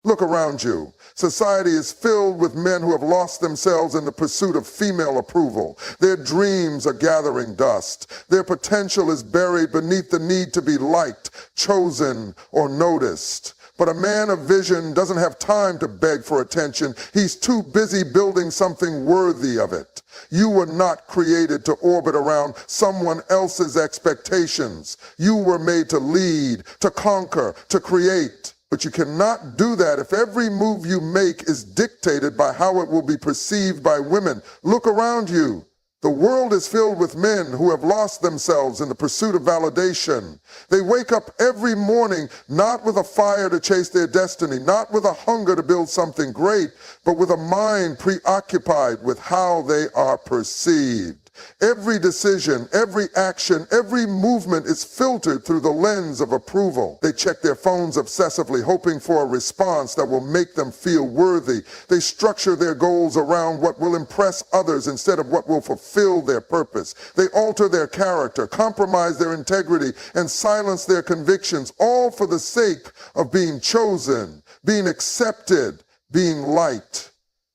Look around you. Society is filled with men who have lost themselves in the pursuit of female approval. Their dreams are gathering dust. Their potential is buried beneath the need to be liked, chosen, or noticed. But a man of vision doesn't have time to beg for attention. He's too busy building something worthy of it. You were not created to orbit around someone else's expectations. You were made to lead, to conquer, to create. But you cannot do that if every move you make is dictated by how it will be perceived by women. Look around you. The world is filled with men who have lost themselves in the pursuit of validation. They wake up every morning not with a fire to chase their destiny, not with a hunger to build something great, but with a mind preoccupied with how they are perceived. Every decision, every action, every movement is filtered through the lens of approval. They check their phones obsessively, hoping for a response that will make them feel worthy. They structure their goals around what will impress others instead of what will fulfill their purpose. They alter their character, compromise their integrity, and silence their convictions, all for the sake of being chosen, being accepted, being liked.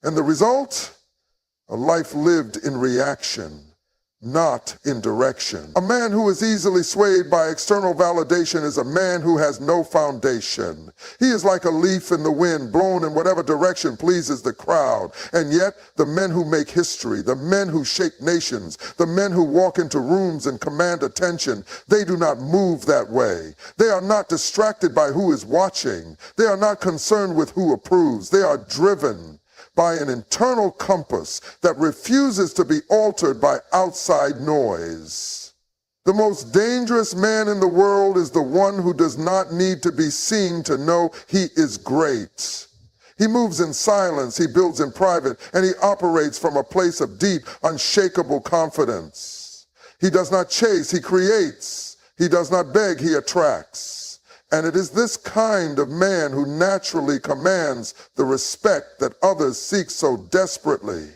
And the result? A life lived in reaction, not in direction. A man who is easily swayed by external validation is a man who has no foundation. He is like a leaf in the wind, blown in whatever direction pleases the crowd. And yet, the men who make history, the men who shake nations, the men who walk into rooms and command attention, they do not move that way. They are not distracted by who is watching. They are not concerned with who approves. They are driven by an internal compass that refuses to be altered by outside noise. The most dangerous man in the world is the one who does not need to be seen to know he is great. He moves in silence, he builds in private, and he operates from a place of deep, unshakable confidence. He does not chase, he creates. He does not beg, he attracts. And it is this kind of man who naturally commands the respect that others seek so desperately.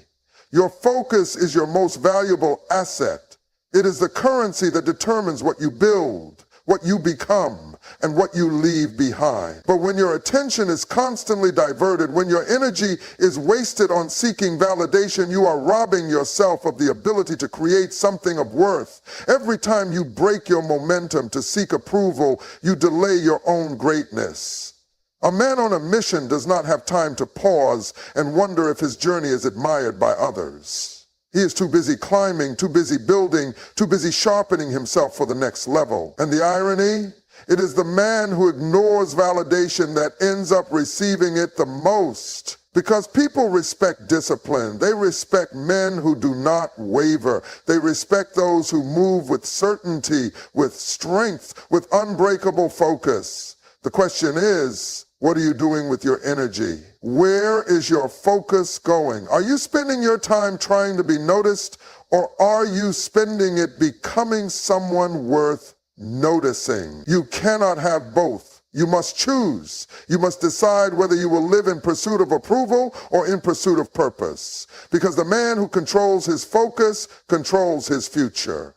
Your focus is your most valuable asset. It is the currency that determines what you build, what you become, and what you leave behind. But when your attention is constantly diverted, when your energy is wasted on seeking validation, you are robbing yourself of the ability to create something of worth. Every time you break your momentum to seek approval, you delay your own greatness. A man on a mission does not have time to pause and wonder if his journey is admired by others. He is too busy climbing, too busy building, too busy sharpening himself for the next level. And the irony? It is the man who ignores validation that ends up receiving it the most. Because people respect discipline. They respect men who do not waver. They respect those who move with certainty, with strength, with unbreakable focus. The question is, what are you doing with your energy? Where is your focus going? Are you spending your time trying to be noticed, or are you spending it becoming someone worth noticing? You cannot have both. You must choose. You must decide whether you will live in pursuit of approval or in pursuit of purpose. Because the man who controls his focus controls his future.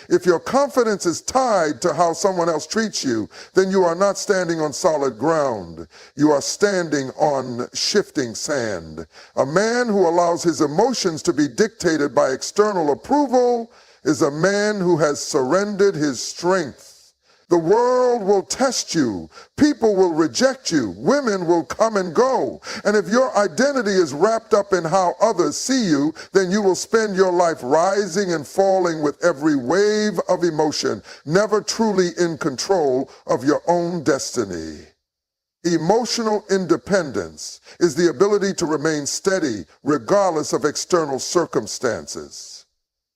If your confidence is tied to how someone else treats you, then you are not standing on solid ground. You are standing on shifting sand. A man who allows his emotions to be dictated by external approval is a man who has surrendered his strength. The world will test you. People will reject you. Women will come and go. And if your identity is wrapped up in how others see you, then you will spend your life rising and falling with every wave of emotion, never truly in control of your own destiny. Emotional independence is the ability to remain steady regardless of external circumstances.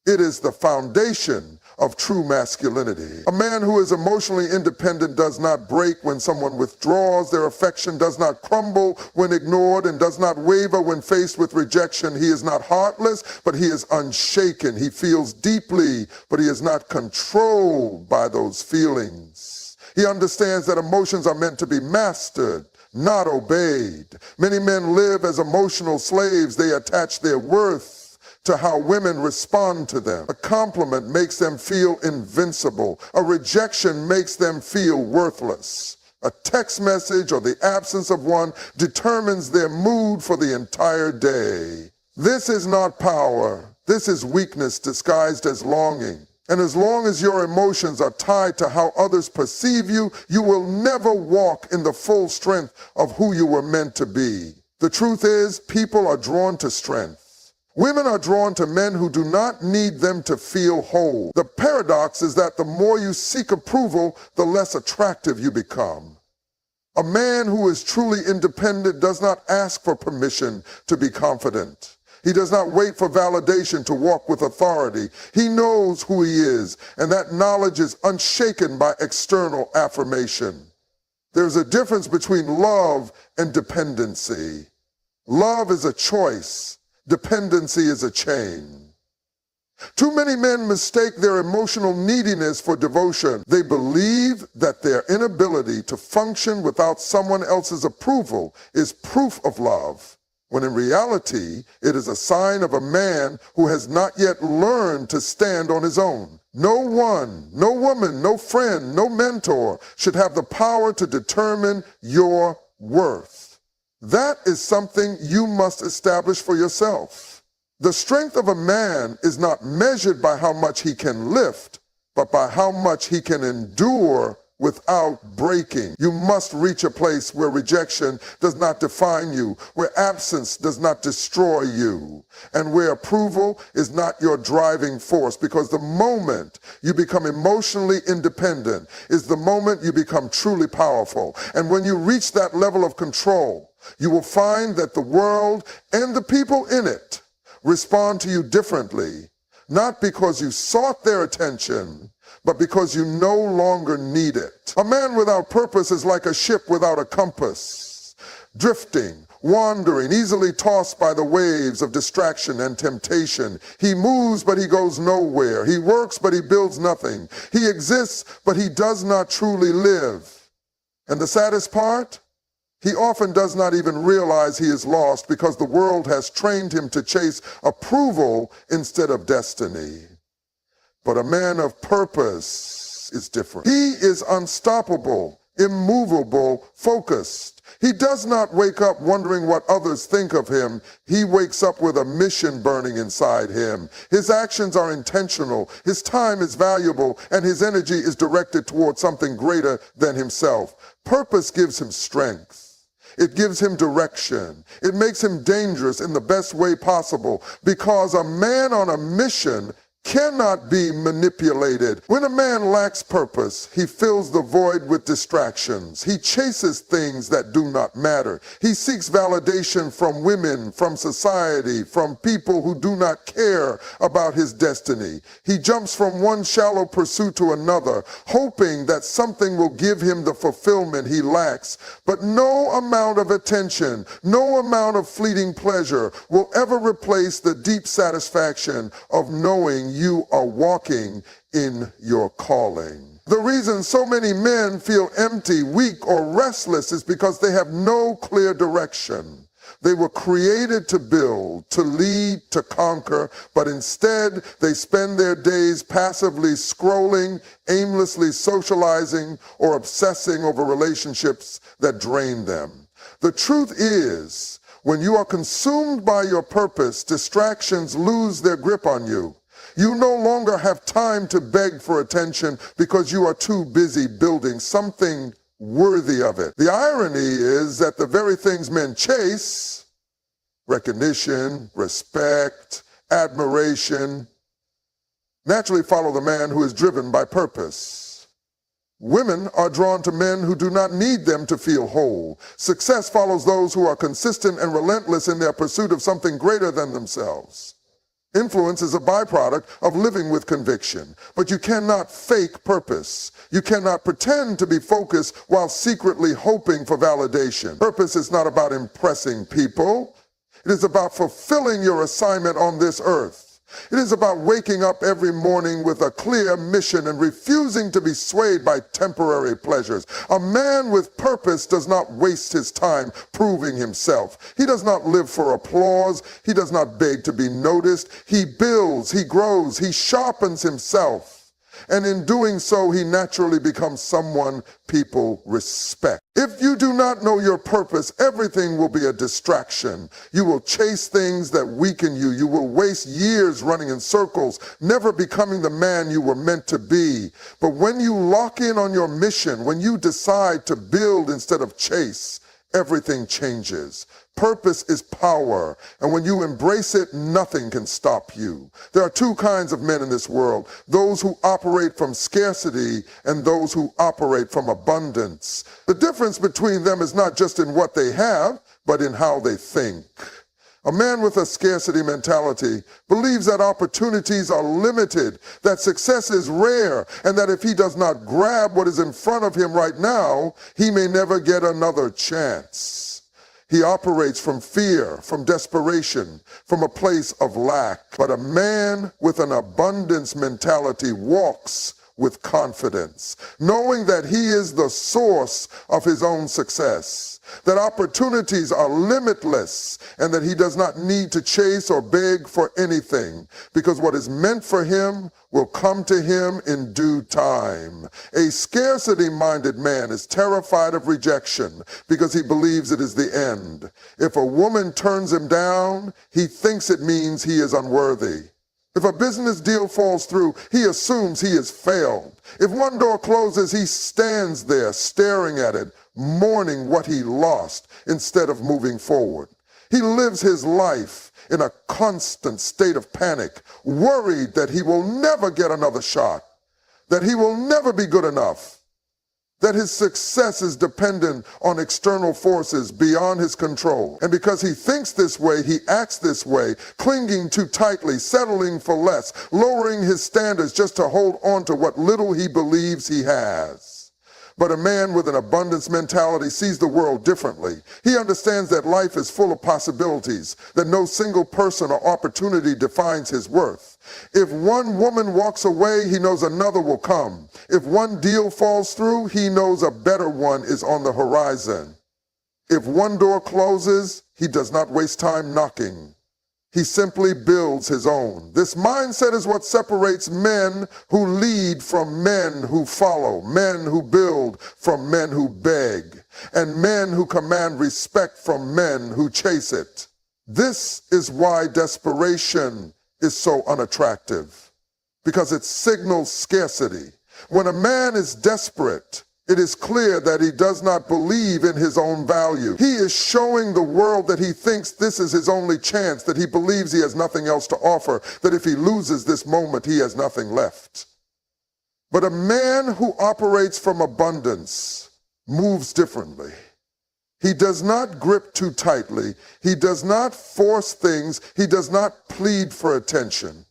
It is the foundation of true masculinity. A man who is emotionally independent does not break when someone withdraws their affection, does not crumble when ignored, and does not waver when faced with rejection. He is not heartless, but he is unshaken. He feels deeply, but he is not controlled by those feelings. He understands that emotions are meant to be mastered, not obeyed. Many men live as emotional slaves. They attach their worth to how women respond to them. A compliment makes them feel invincible. A rejection makes them feel worthless. A text message or the absence of one determines their mood for the entire day. This is not power. This is weakness disguised as longing. And as long as your emotions are tied to how others perceive you, you will never walk in the full strength of who you were meant to be. The truth is, people are drawn to strength. Women are drawn to men who do not need them to feel whole. The paradox is that the more you seek approval, the less attractive you become. A man who is truly independent does not ask for permission to be confident. He does not wait for validation to walk with authority. He knows who he is, and that knowledge is unshaken by external affirmation. There's a difference between love and dependency. Love is a choice. Dependency is a chain. Too many men mistake their emotional neediness for devotion. They believe that their inability to function without someone else's approval is proof of love, when in reality, it is a sign of a man who has not yet learned to stand on his own. No one, no woman, no friend, no mentor should have the power to determine your worth. That is something you must establish for yourself. The strength of a man is not measured by how much he can lift, but by how much he can endure without breaking. You must reach a place where rejection does not define you, where absence does not destroy you, and where approval is not your driving force, because the moment you become emotionally independent is the moment you become truly powerful. And when you reach that level of control, you will find that the world and the people in it respond to you differently, not because you sought their attention, but because you no longer need it. A man without purpose is like a ship without a compass, drifting, wandering, easily tossed by the waves of distraction and temptation. He moves, but he goes nowhere. He works, but he builds nothing. He exists, but he does not truly live. And the saddest part? He often does not even realize he is lost because the world has trained him to chase approval instead of destiny. But a man of purpose is different. He is unstoppable, immovable, focused. He does not wake up wondering what others think of him. He wakes up with a mission burning inside him. His actions are intentional, his time is valuable, and his energy is directed towards something greater than himself. Purpose gives him strength. It gives him direction. It makes him dangerous in the best way possible, because a man on a mission cannot be manipulated. When a man lacks purpose, he fills the void with distractions. He chases things that do not matter. He seeks validation from women, from society, from people who do not care about his destiny. He jumps from one shallow pursuit to another, hoping that something will give him the fulfillment he lacks. But no amount of attention, no amount of fleeting pleasure will ever replace the deep satisfaction of knowing you are walking in your calling. The reason so many men feel empty, weak, or restless is because they have no clear direction. They were created to build, to lead, to conquer, but instead they spend their days passively scrolling, aimlessly socializing, or obsessing over relationships that drain them. The truth is, when you are consumed by your purpose, distractions lose their grip on you. You no longer have time to beg for attention because you are too busy building something worthy of it. The irony is that the very things men chase, recognition, respect, admiration, naturally follow the man who is driven by purpose. Women are drawn to men who do not need them to feel whole. Success follows those who are consistent and relentless in their pursuit of something greater than themselves. Influence is a byproduct of living with conviction, but you cannot fake purpose. You cannot pretend to be focused while secretly hoping for validation. Purpose is not about impressing people. It is about fulfilling your assignment on this earth. It is about waking up every morning with a clear mission and refusing to be swayed by temporary pleasures. A man with purpose does not waste his time proving himself. He does not live for applause. He does not beg to be noticed. He builds, he grows, he sharpens himself. And in doing so, he naturally becomes someone people respect. If you do not know your purpose, everything will be a distraction. You will chase things that weaken you. You will waste years running in circles, never becoming the man you were meant to be. But when you lock in on your mission, when you decide to build instead of chase, everything changes. Purpose is power, and when you embrace it, nothing can stop you. There are two kinds of men in this world: those who operate from scarcity and those who operate from abundance. The difference between them is not just in what they have, but in how they think. A man with a scarcity mentality believes that opportunities are limited, that success is rare, and that if he does not grab what is in front of him right now, he may never get another chance. He operates from fear, from desperation, from a place of lack. But a man with an abundance mentality walks with confidence, knowing that he is the source of his own success, that opportunities are limitless, and that he does not need to chase or beg for anything, because what is meant for him will come to him in due time. A scarcity-minded man is terrified of rejection because he believes it is the end. If a woman turns him down, he thinks it means he is unworthy. If a business deal falls through, he assumes he has failed. If one door closes, he stands there staring at it, mourning what he lost instead of moving forward. He lives his life in a constant state of panic, worried that he will never get another shot, that he will never be good enough, that his success is dependent on external forces beyond his control. And because he thinks this way, he acts this way, clinging too tightly, settling for less, lowering his standards just to hold on to what little he believes he has. But a man with an abundance mentality sees the world differently. He understands that life is full of possibilities, that no single person or opportunity defines his worth. If one woman walks away, he knows another will come. If one deal falls through, he knows a better one is on the horizon. If one door closes, he does not waste time knocking. He simply builds his own. This mindset is what separates men who lead from men who follow, men who build from men who beg, and men who command respect from men who chase it. This is why desperation is so unattractive, because it signals scarcity. When a man is desperate, it is clear that he does not believe in his own value. He is showing the world that he thinks this is his only chance, that he believes he has nothing else to offer, that if he loses this moment, he has nothing left. But a man who operates from abundance moves differently. He does not grip too tightly. He does not force things. He does not plead for attention.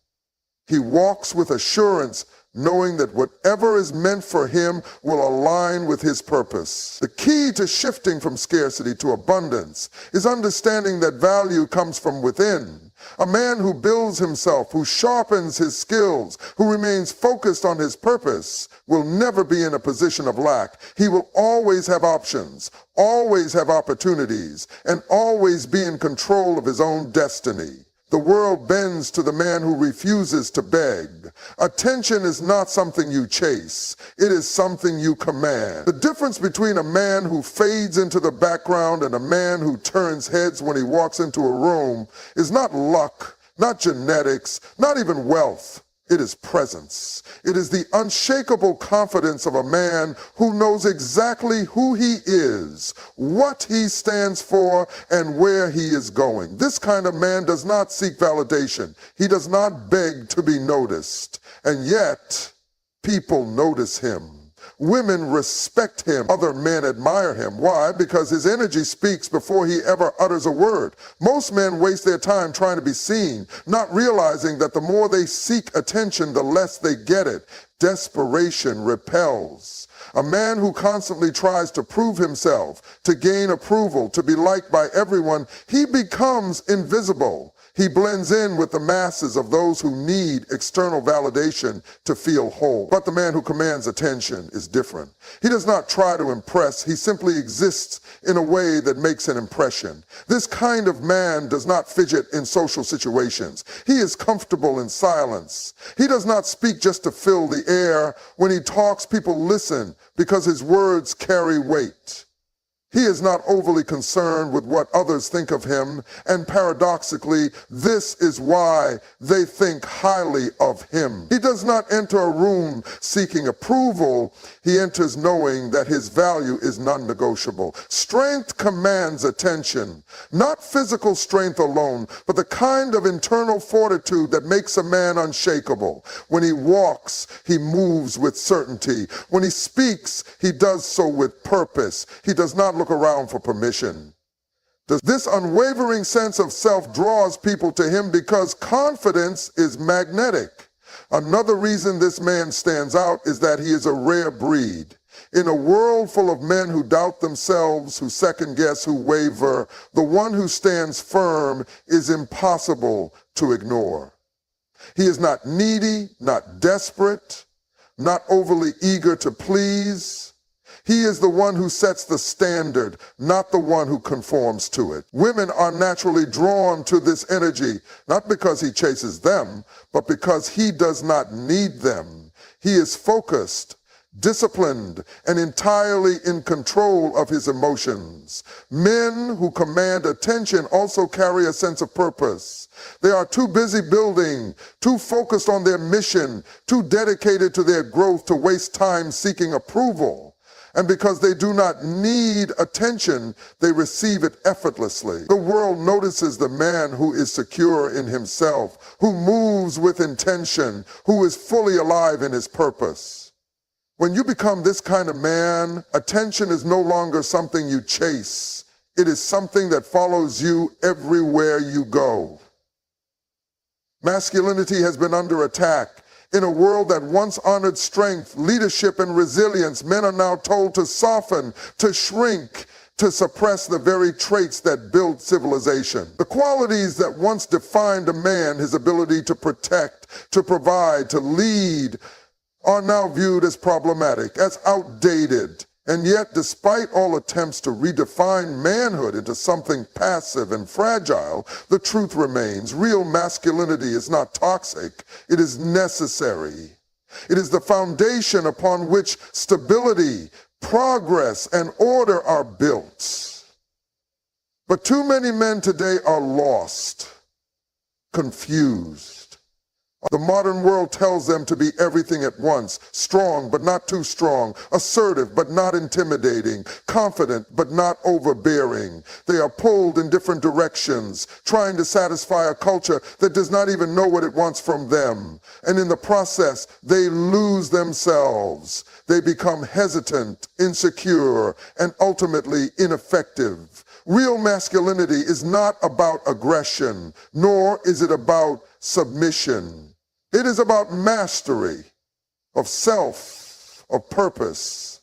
He walks with assurance, knowing that whatever is meant for him will align with his purpose. The key to shifting from scarcity to abundance is understanding that value comes from within. A man who builds himself, who sharpens his skills, who remains focused on his purpose, will never be in a position of lack. He will always have options, always have opportunities, and always be in control of his own destiny. The world bends to the man who refuses to beg. Attention is not something you chase. It is something you command. The difference between a man who fades into the background and a man who turns heads when he walks into a room is not luck, not genetics, not even wealth. It is presence. It is the unshakable confidence of a man who knows exactly who he is, what he stands for, and where he is going. This kind of man does not seek validation. He does not beg to be noticed. And yet, people notice him. Women respect him. Other men admire him. Why? Because his energy speaks before he ever utters a word. Most men waste their time trying to be seen, not realizing that the more they seek attention, the less they get it. Desperation repels. A man who constantly tries to prove himself, to gain approval, to be liked by everyone, he becomes invisible. He blends in with the masses of those who need external validation to feel whole. But the man who commands attention is different. He does not try to impress. He simply exists in a way that makes an impression. This kind of man does not fidget in social situations. He is comfortable in silence. He does not speak just to fill the air. When he talks, people listen because his words carry weight. He is not overly concerned with what others think of him, and paradoxically, this is why they think highly of him. He does not enter a room seeking approval. He enters knowing that his value is non-negotiable. Strength commands attention, not physical strength alone, but the kind of internal fortitude that makes a man unshakable. When he walks, he moves with certainty. When he speaks, he does so with purpose. He does not look around for permission. This unwavering sense of self draws people to him because confidence is magnetic. Another reason this man stands out is that he is a rare breed. In a world full of men who doubt themselves, who second guess, who waver, the one who stands firm is impossible to ignore. He is not needy, not desperate, not overly eager to please. He is the one who sets the standard, not the one who conforms to it. Women are naturally drawn to this energy, not because he chases them, but because he does not need them. He is focused, disciplined, and entirely in control of his emotions. Men who command attention also carry a sense of purpose. They are too busy building, too focused on their mission, too dedicated to their growth to waste time seeking approval. And because they do not need attention, they receive it effortlessly. The world notices the man who is secure in himself, who moves with intention, who is fully alive in his purpose. When you become this kind of man, attention is no longer something you chase. It is something that follows you everywhere you go. Masculinity has been under attack. In a world that once honored strength, leadership, and resilience, men are now told to soften, to shrink, to suppress the very traits that build civilization. The qualities that once defined a man, his ability to protect, to provide, to lead, are now viewed as problematic, as outdated. And yet, despite all attempts to redefine manhood into something passive and fragile, the truth remains. Real masculinity is not toxic. It is necessary. It is the foundation upon which stability, progress, and order are built. But too many men today are lost, confused. The modern world tells them to be everything at once, strong but not too strong, assertive but not intimidating, confident but not overbearing. They are pulled in different directions, trying to satisfy a culture that does not even know what it wants from them. And in the process, they lose themselves. They become hesitant, insecure, and ultimately ineffective. Real masculinity is not about aggression, nor is it about submission. It is about mastery of self, of purpose,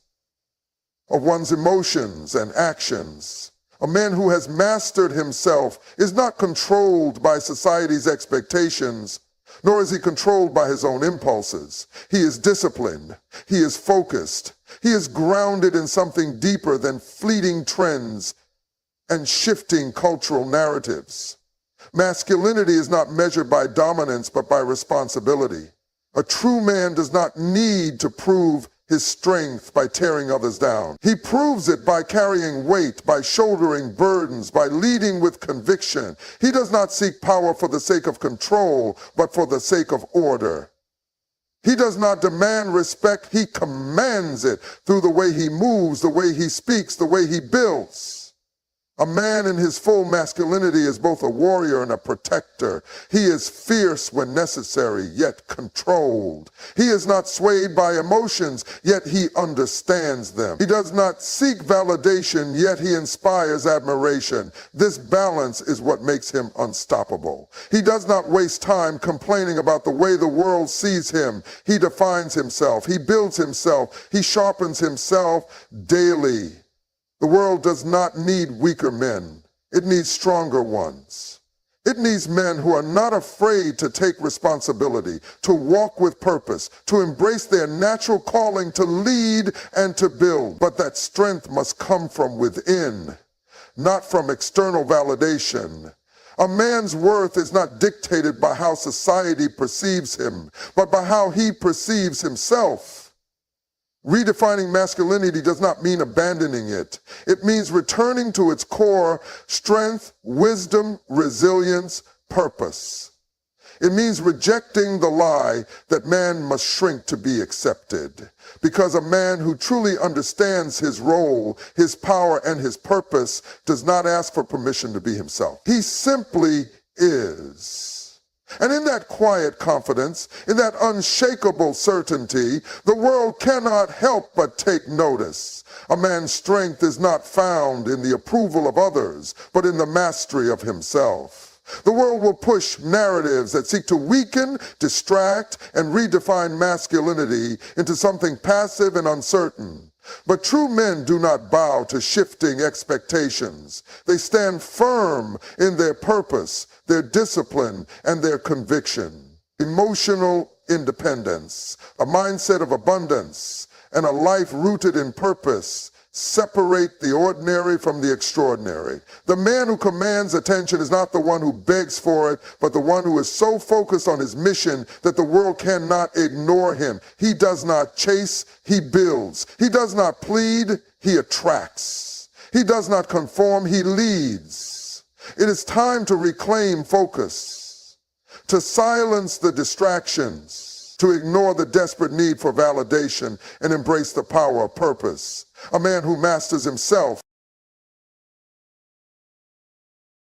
of one's emotions and actions. A man who has mastered himself is not controlled by society's expectations, nor is he controlled by his own impulses. He is disciplined. He is focused. He is grounded in something deeper than fleeting trends and shifting cultural narratives. Masculinity is not measured by dominance, but by responsibility. A true man does not need to prove his strength by tearing others down. He proves it by carrying weight, by shouldering burdens, by leading with conviction. He does not seek power for the sake of control, but for the sake of order. He does not demand respect, he commands it through the way he moves, the way he speaks, the way he builds. A man in his full masculinity is both a warrior and a protector. He is fierce when necessary, yet controlled. He is not swayed by emotions, yet he understands them. He does not seek validation, yet he inspires admiration. This balance is what makes him unstoppable. He does not waste time complaining about the way the world sees him. He defines himself. He builds himself. He sharpens himself daily. The world does not need weaker men. It needs stronger ones. It needs men who are not afraid to take responsibility, to walk with purpose, to embrace their natural calling to lead and to build. But that strength must come from within, not from external validation. A man's worth is not dictated by how society perceives him, but by how he perceives himself. Redefining masculinity does not mean abandoning it. It means returning to its core strength, wisdom, resilience, purpose. It means rejecting the lie that man must shrink to be accepted. Because a man who truly understands his role, his power, and his purpose does not ask for permission to be himself. He simply is. And in that quiet confidence, in that unshakable certainty, the world cannot help but take notice. A man's strength is not found in the approval of others, but in the mastery of himself. The world will push narratives that seek to weaken, distract, and redefine masculinity into something passive and uncertain. But true men do not bow to shifting expectations. They stand firm in their purpose, their discipline, and their conviction. Emotional independence, a mindset of abundance, and a life rooted in purpose separate the ordinary from the extraordinary. The man who commands attention is not the one who begs for it, but the one who is so focused on his mission that the world cannot ignore him. He does not chase, he builds. He does not plead, he attracts. He does not conform, he leads. It is time to reclaim focus, to silence the distractions, to ignore the desperate need for validation and embrace the power of purpose. A man who masters himself